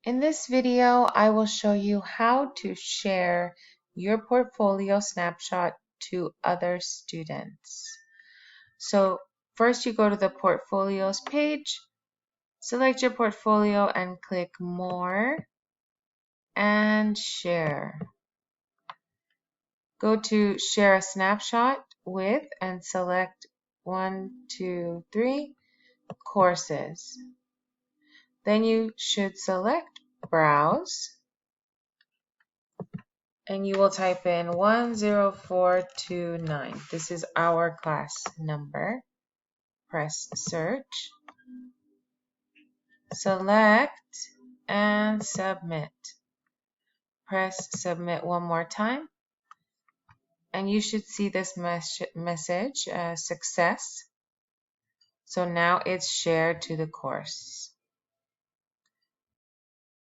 In this video, I will show you how to share your portfolio snapshot to other students. So first you go to the portfolios page, select your portfolio and click More and Share. Go to Share a Snapshot with and select 1, 2, 3 Courses. Then you should select Browse and you will type in 10429. This is our class number. Press search, select, and submit. Press submit one more time, and you should see this message, success. So now it's shared to the course.